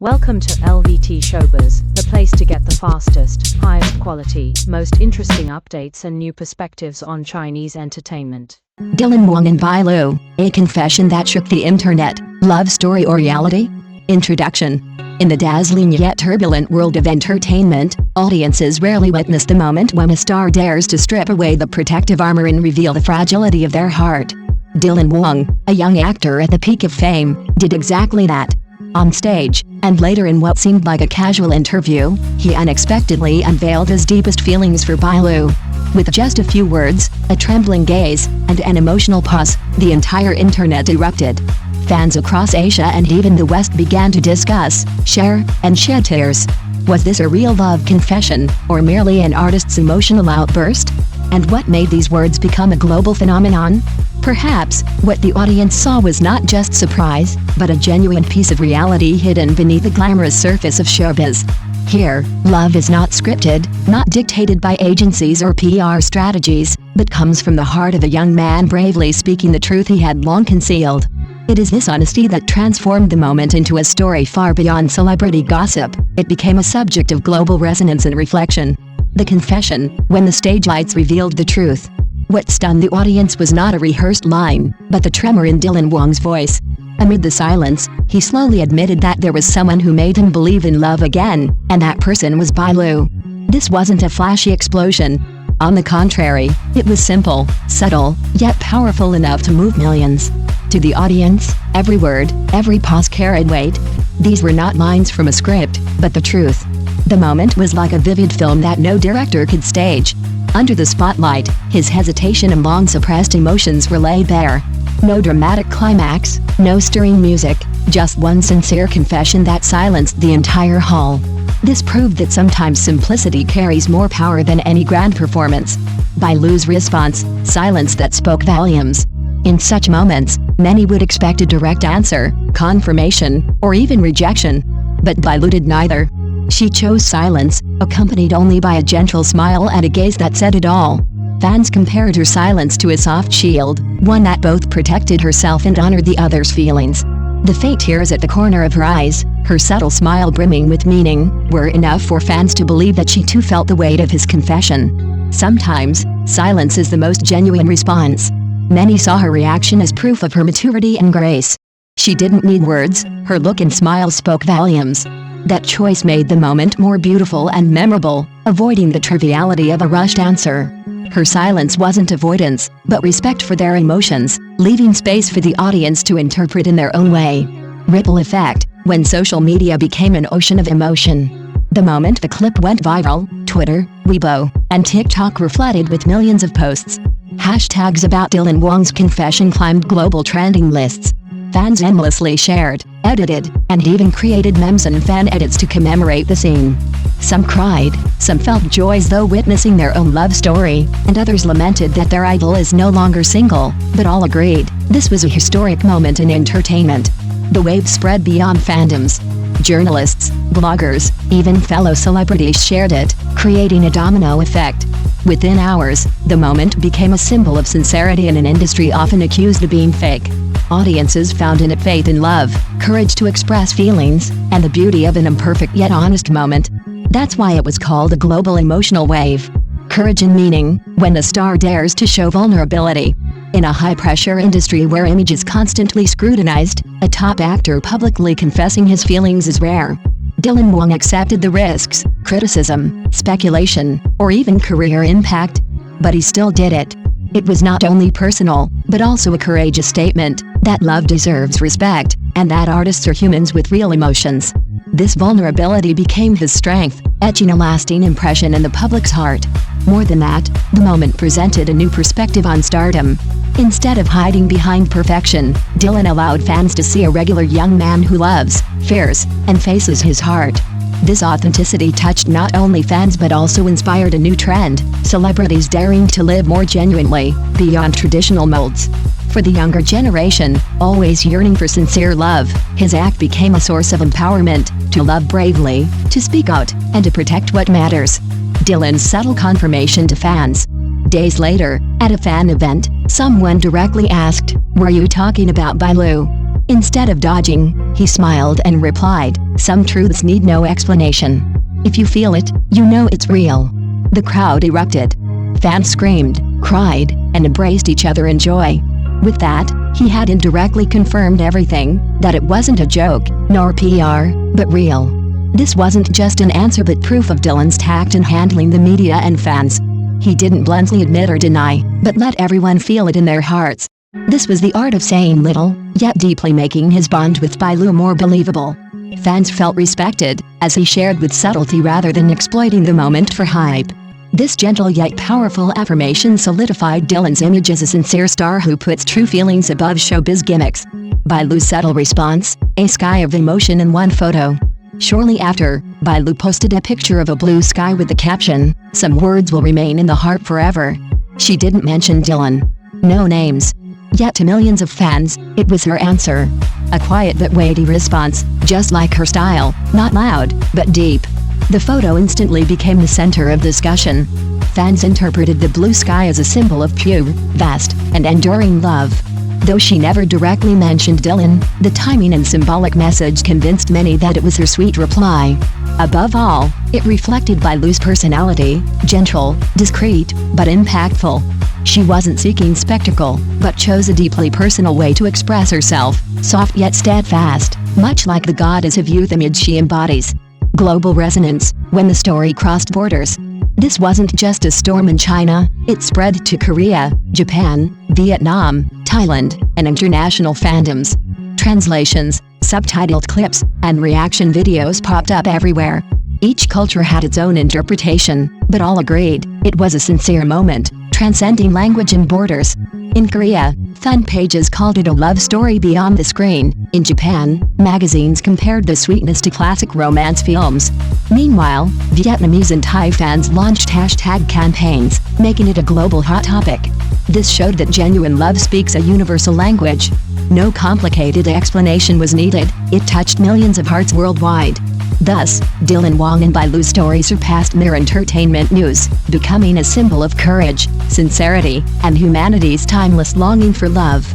Welcome to LVT-SHOWBIZ, the place to get the fastest, highest quality, most interesting updates and new perspectives on Chinese entertainment. Wang and Bai Lu, a confession that shook the internet, love story or reality? Introduction. In the dazzling yet turbulent world of entertainment, audiences rarely witness the moment when a star dares to strip away the protective armor and reveal the fragility of their heart. Wang, a young actor at the peak of fame, did exactly that. On stage, and later in what seemed like a casual interview, he unexpectedly unveiled his deepest feelings for Bai Lu. With just a few words, a trembling gaze, and an emotional pause, the entire internet erupted. Fans across Asia and even the West began to discuss, share, and shed tears. Was this a real love confession, or merely an artist's emotional outburst? And what made these words become a global phenomenon? Perhaps, what the audience saw was not just surprise, but a genuine piece of reality hidden beneath the glamorous surface of showbiz. Here, love is not scripted, not dictated by agencies or PR strategies, but comes from the heart of a young man bravely speaking the truth he had long concealed. It is this honesty that transformed the moment into a story far beyond celebrity gossip. It became a subject of global resonance and reflection. The confession, when the stage lights revealed the truth. What stunned the audience was not a rehearsed line, but the tremor in Wang's voice. Amid the silence, he slowly admitted that there was someone who made him believe in love again, and that person was Bai Lu. This wasn't a flashy explosion. On the contrary, it was simple, subtle, yet powerful enough to move millions. To the audience, every word, every pause carried weight. These were not lines from a script, but the truth. The moment was like a vivid film that no director could stage. Under the spotlight, his hesitation and long-suppressed emotions were laid bare. No dramatic climax, no stirring music, just one sincere confession that silenced the entire hall. This proved that sometimes simplicity carries more power than any grand performance. Bai Lu's response, silence that spoke volumes. In such moments, many would expect a direct answer, confirmation, or even rejection. But Bai Lu did neither. She chose silence, accompanied only by a gentle smile and a gaze that said it all. Fans compared her silence to a soft shield, one that both protected herself and honored the other's feelings. The faint tears at the corner of her eyes, her subtle smile brimming with meaning, were enough for fans to believe that she too felt the weight of his confession. Sometimes, silence is the most genuine response. Many saw her reaction as proof of her maturity and grace. She didn't need words, her look and smile spoke volumes. That choice made the moment more beautiful and memorable, avoiding the triviality of a rushed answer. Her silence wasn't avoidance, but respect for their emotions, leaving space for the audience to interpret in their own way. Ripple effect, when social media became an ocean of emotion. The moment the clip went viral, Twitter, Weibo, and TikTok were flooded with millions of posts. Hashtags about Wang's confession climbed global trending lists. Fans endlessly shared, edited, and even created memes and fan edits to commemorate the scene. Some cried, some felt joy as though witnessing their own love story, and others lamented that their idol is no longer single, but all agreed, this was a historic moment in entertainment. The wave spread beyond fandoms. Journalists, bloggers, even fellow celebrities shared it, creating a domino effect. Within hours, the moment became a symbol of sincerity in an industry often accused of being fake. Audiences found in it faith in love, courage to express feelings, and the beauty of an imperfect yet honest moment. That's why it was called a global emotional wave. Courage and meaning, when a star dares to show vulnerability. In a high-pressure industry where image is constantly scrutinized, a top actor publicly confessing his feelings is rare. Wang accepted the risks, criticism, speculation, or even career impact. But he still did it. It was not only personal, but also a courageous statement that love deserves respect, and that artists are humans with real emotions. This vulnerability became his strength, etching a lasting impression in the public's heart. More than that, the moment presented a new perspective on stardom. Instead of hiding behind perfection, allowed fans to see a regular young man who loves, fears, and faces his heart. This authenticity touched not only fans but also inspired a new trend, celebrities daring to live more genuinely, beyond traditional molds. For the younger generation, always yearning for sincere love, his act became a source of empowerment, to love bravely, to speak out, and to protect what matters. Dylan's subtle confirmation to fans. Days later, at a fan event, someone directly asked, "Were you talking about Bai Lu?" Instead of dodging, he smiled and replied, "Some truths need no explanation. If you feel it, you know it's real." The crowd erupted. Fans screamed, cried, and embraced each other in joy. With that, he had indirectly confirmed everything, that it wasn't a joke, nor PR, but real. This wasn't just an answer but proof of Dylan's tact in handling the media and fans. He didn't bluntly admit or deny, but let everyone feel it in their hearts. This was the art of saying little, yet deeply making his bond with Bai Lu more believable. Fans felt respected, as he shared with subtlety rather than exploiting the moment for hype. This gentle yet powerful affirmation solidified Dylan's image as a sincere star who puts true feelings above showbiz gimmicks. Bai Lu's subtle response, a sky of emotion in one photo. Shortly after, Bai Lu posted a picture of a blue sky with the caption, "Some words will remain in the heart forever." She didn't mention Dylan. No names. Yet to millions of fans, it was her answer. A quiet but weighty response, just like her style, not loud, but deep. The photo instantly became the center of discussion. Fans interpreted the blue sky as a symbol of pure, vast, and enduring love. Though she never directly mentioned Dylan, the timing and symbolic message convinced many that it was her sweet reply. Above all, it reflected Bai Lu's personality, gentle, discreet, but impactful. She wasn't seeking spectacle, but chose a deeply personal way to express herself, soft yet steadfast, much like the goddess of youth image she embodies. Global resonance, when the story crossed borders. This wasn't just a storm in China, it spread to Korea, Japan, Vietnam, Thailand, and international fandoms. Translations, subtitled clips, and reaction videos popped up everywhere. Each culture had its own interpretation, but all agreed it was a sincere moment, transcending language and borders. In Korea, fan pages called it a love story beyond the screen. In Japan, magazines compared the sweetness to classic romance films. Meanwhile, Vietnamese and Thai fans launched hashtag campaigns, making it a global hot topic. This showed that genuine love speaks a universal language. No complicated explanation was needed, it touched millions of hearts worldwide. Thus, Dylan Wang and Bai Lu's story surpassed mere entertainment news, becoming a symbol of courage, sincerity, and humanity's timeless longing for love.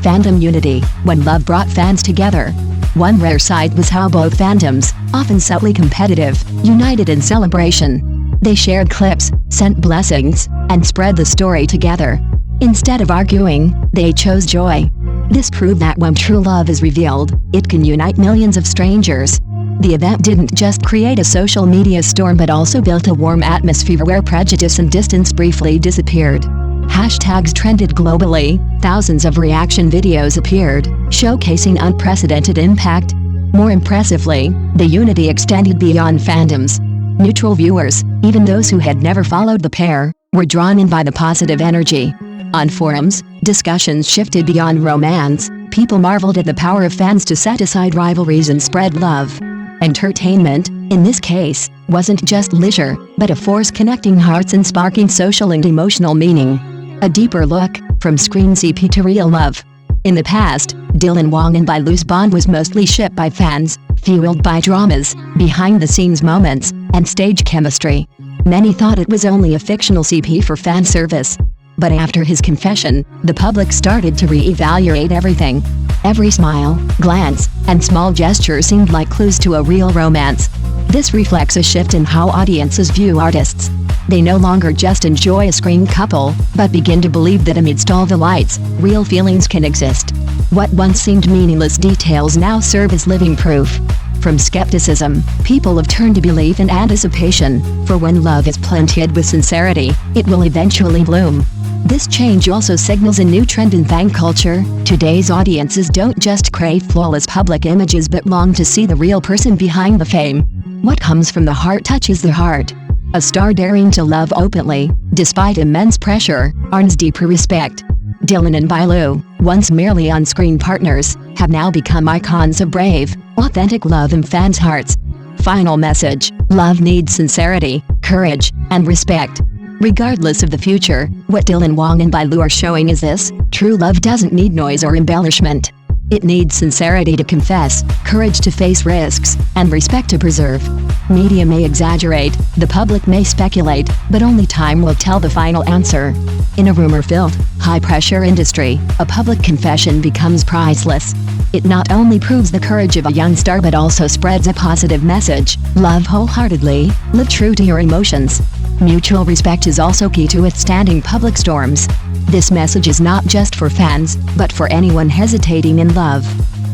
Fandom unity, when love brought fans together. One rare side was how both fandoms, often subtly competitive, united in celebration. They shared clips, sent blessings, and spread the story together. Instead of arguing, they chose joy. This proved that when true love is revealed, it can unite millions of strangers. The event didn't just create a social media storm but also built a warm atmosphere where prejudice and distance briefly disappeared. Hashtags trended globally, thousands of reaction videos appeared, showcasing unprecedented impact. More impressively, the unity extended beyond fandoms. Neutral viewers, even those who had never followed the pair, were drawn in by the positive energy. On forums, discussions shifted beyond romance. People marveled at the power of fans to set aside rivalries and spread love. Entertainment, in this case, wasn't just leisure, but a force connecting hearts and sparking social and emotional meaning. A deeper look, from screen CP to real love. In the past, Dylan Wang and Bai Lu's bond was mostly shipped by fans, fueled by dramas, behind-the-scenes moments, and stage chemistry. Many thought it was only a fictional CP for fan service. But after his confession, the public started to re-evaluate everything. Every smile, glance, and small gesture seemed like clues to a real romance. This reflects a shift in how audiences view artists. They no longer just enjoy a screen couple, but begin to believe that amidst all the lights, real feelings can exist. What once seemed meaningless details now serve as living proof. From skepticism, people have turned to belief and anticipation, for when love is planted with sincerity, it will eventually bloom. This change also signals a new trend in fan culture. Today's audiences don't just crave flawless public images but long to see the real person behind the fame. What comes from the heart touches the heart. A star daring to love openly, despite immense pressure, earns deeper respect. Dylan and Bai Lu, once merely on-screen partners, have now become icons of brave, authentic love in fans' hearts. Final message: love needs sincerity, courage, and respect. Regardless of the future, what Dylan Wang and Bai Lu are showing is this: true love doesn't need noise or embellishment. It needs sincerity to confess, courage to face risks, and respect to preserve. Media may exaggerate, the public may speculate, but only time will tell the final answer. In a rumor-filled, high-pressure industry, a public confession becomes priceless. It not only proves the courage of a young star but also spreads a positive message: love wholeheartedly, live true to your emotions. Mutual respect is also key to withstanding public storms. This message is not just for fans, but for anyone hesitating in love.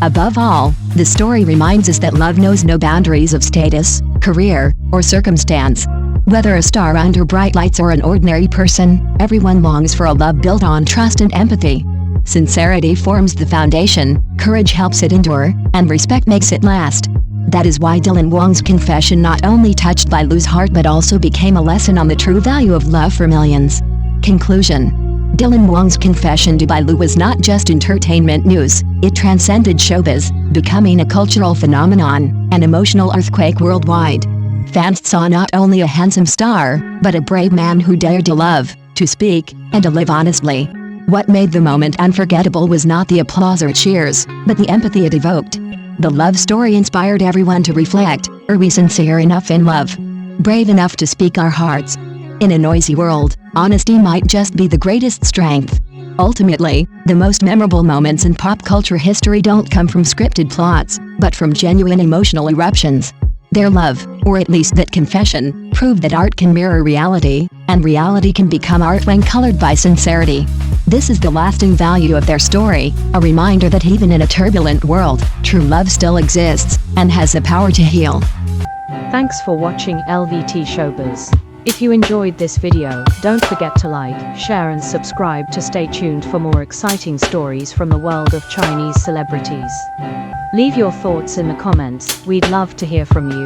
Above all, the story reminds us that love knows no boundaries of status, career, or circumstance. Whether a star under bright lights or an ordinary person, everyone longs for a love built on trust and empathy. Sincerity forms the foundation, courage helps it endure, and respect makes it last. That is why Dylan Wang's confession not only touched Bai Lu's heart but also became a lesson on the true value of love for millions. Conclusion: Dylan Wang's confession to Bai Lu was not just entertainment news, it transcended showbiz, becoming a cultural phenomenon, an emotional earthquake worldwide. Fans saw not only a handsome star, but a brave man who dared to love, to speak, and to live honestly. What made the moment unforgettable was not the applause or cheers, but the empathy it evoked. The love story inspired everyone to reflect: are we sincere enough in love? Brave enough to speak our hearts? In a noisy world, honesty might just be the greatest strength. Ultimately, the most memorable moments in pop culture history don't come from scripted plots, but from genuine emotional eruptions. Their love, or at least that confession, proved that art can mirror reality, and reality can become art when colored by sincerity. This is the lasting value of their story, a reminder that even in a turbulent world, true love still exists, and has the power to heal. Thanks for watching LVT Showbiz. If you enjoyed this video, don't forget to like, share and subscribe to stay tuned for more exciting stories from the world of Chinese celebrities. Leave your thoughts in the comments, we'd love to hear from you.